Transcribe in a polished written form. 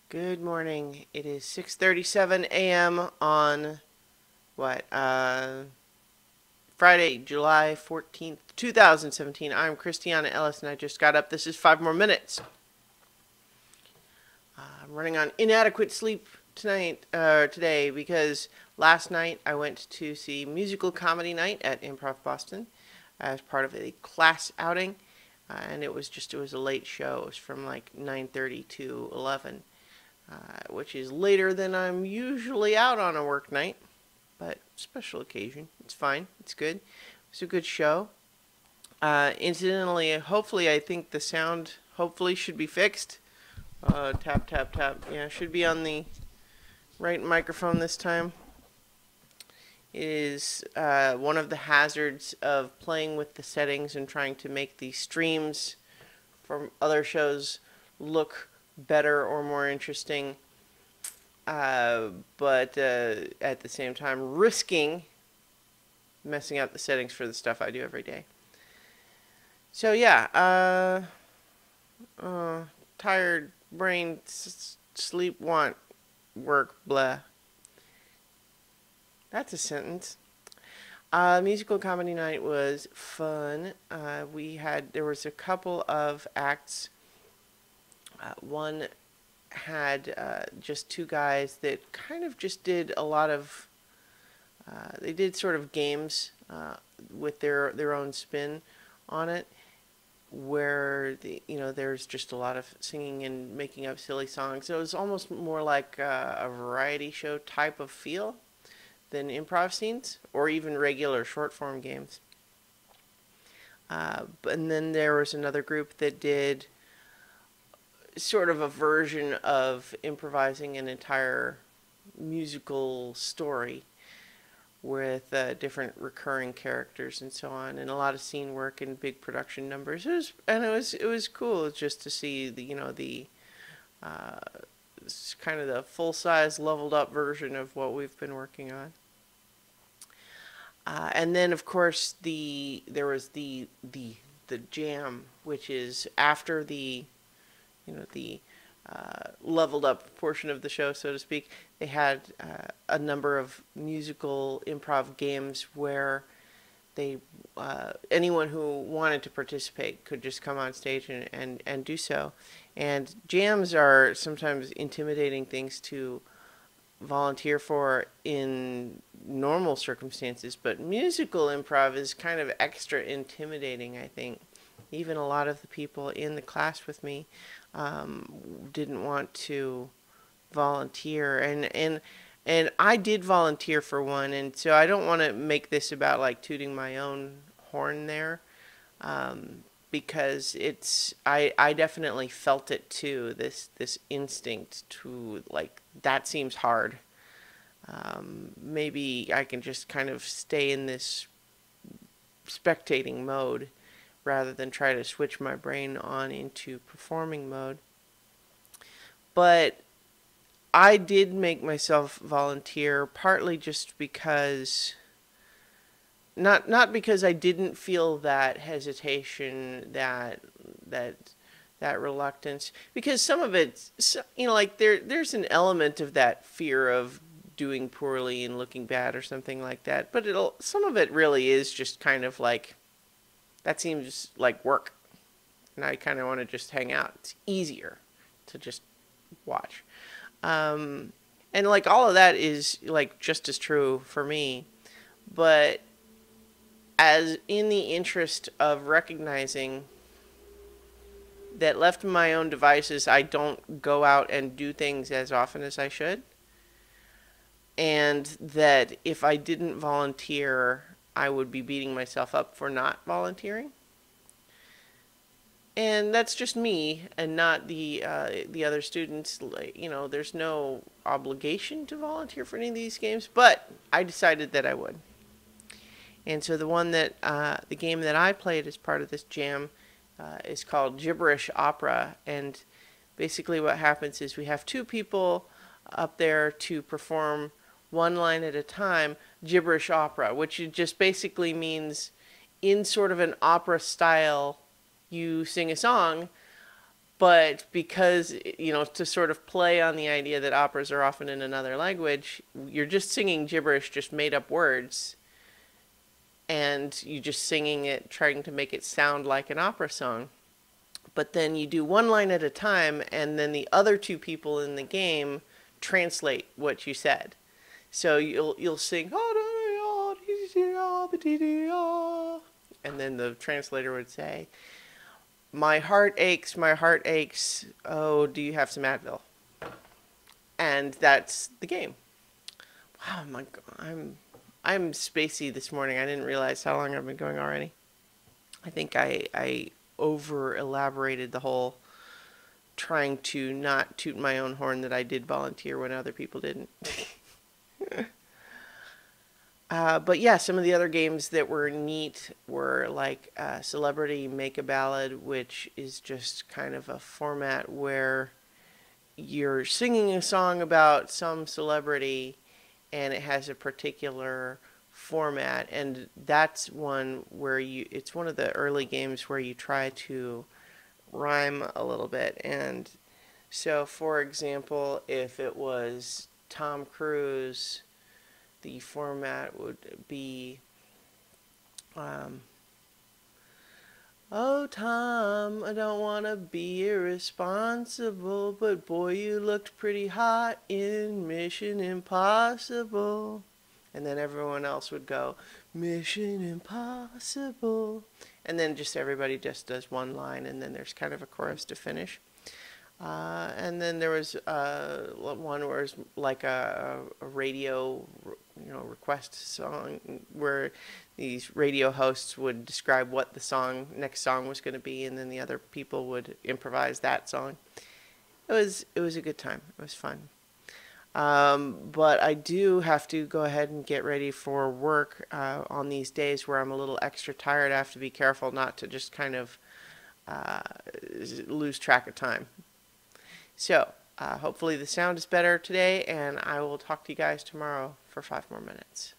Good morning. It is 6:37 a.m. on what? Friday, July 14th, 2017. I'm Christiana Ellis and I just got up. This is 5 more minutes. I'm running on inadequate sleep today because last night I went to see musical comedy night at Improv Boston as part of a class outing. And it was a late show. It was from like 9:30 to 11. Which is later than I'm usually out on a work night, but special occasion. It's fine. It's good. It's a good show. Incidentally, hopefully, I think the sound hopefully should be fixed. Tap, tap, tap. Yeah, should be on the right microphone this time. It is one of the hazards of playing with the settings and trying to make the streams from other shows look better or more interesting, but at the same time risking messing up the settings for the stuff I do every day. So yeah, tired brain, sleep, want, work, blah. That's a sentence. Musical comedy night was fun. There was a couple of acts. One had just two guys that kind of just did a lot of, they did sort of games with their own spin on it, where there's just a lot of singing and making up silly songs. So it was almost more like a variety show type of feel than improv scenes or even regular short form games. And then there was another group that did sort of a version of improvising an entire musical story with different recurring characters and so on, and a lot of scene work and big production numbers. It was cool just to see the kind of the full size leveled up version of what we've been working on. And then of course there was the jam, which is after the leveled up portion of the show, so to speak. They had a number of musical improv games where anyone who wanted to participate could just come on stage and do so. And jams are sometimes intimidating things to volunteer for in normal circumstances, but musical improv is kind of extra intimidating, I think. Even a lot of the people in the class with me didn't want to volunteer, and I did volunteer for one, and so I don't want to make this about like tooting my own horn there, because I definitely felt it too, this instinct to like, that seems hard. Maybe I can just kind of stay in this spectating mode rather than try to switch my brain on into performing mode. But I did make myself volunteer, partly just because, not because I didn't feel that hesitation, that reluctance, because some of it, like there's an element of that fear of doing poorly and looking bad or something like that, but some of it really is just kind of like, that seems like work, and I kind of want to just hang out. It's easier to just watch. And like all of that is like just as true for me, but as in the interest of recognizing that left to my own devices, I don't go out and do things as often as I should, and that if I didn't volunteer, I would be beating myself up for not volunteering. And that's just me and not the other students. There's no obligation to volunteer for any of these games, but I decided that I would. And so the game that I played as part of this jam is called Gibberish Opera, and basically what happens is we have two people up there to perform one line at a time, gibberish opera, which just basically means in sort of an opera style, you sing a song, But because, to sort of play on the idea that operas are often in another language, you're just singing gibberish, just made up words, and you just singing it, trying to make it sound like an opera song. But then you do one line at a time, and then the other two people in the game translate what you said. So you'll sing, and then the translator would say, my heart aches, my heart aches. Oh, do you have some Advil? And that's the game. Wow, I'm spacey this morning. I didn't realize how long I've been going already. I think I over elaborated the whole trying to not toot my own horn that I did volunteer when other people didn't. But yeah, some of the other games that were neat were like Celebrity Make a Ballad, which is just kind of a format where you're singing a song about some celebrity and it has a particular format, and that's one where it's one of the early games where you try to rhyme a little bit. And so, for example, if it was Tom Cruise, the format would be, oh, Tom, I don't want to be irresponsible, but boy, you looked pretty hot in Mission Impossible. And then everyone else would go, Mission Impossible. And then just everybody just does one line, and then there's kind of a chorus to finish. And then there was one where it's like a radio, request song, where these radio hosts would describe what the next song was going to be, and then the other people would improvise that song. It was a good time. It was fun. But I do have to go ahead and get ready for work on these days where I'm a little extra tired. I have to be careful not to just kind of lose track of time. So hopefully the sound is better today, and I will talk to you guys tomorrow for 5 more minutes.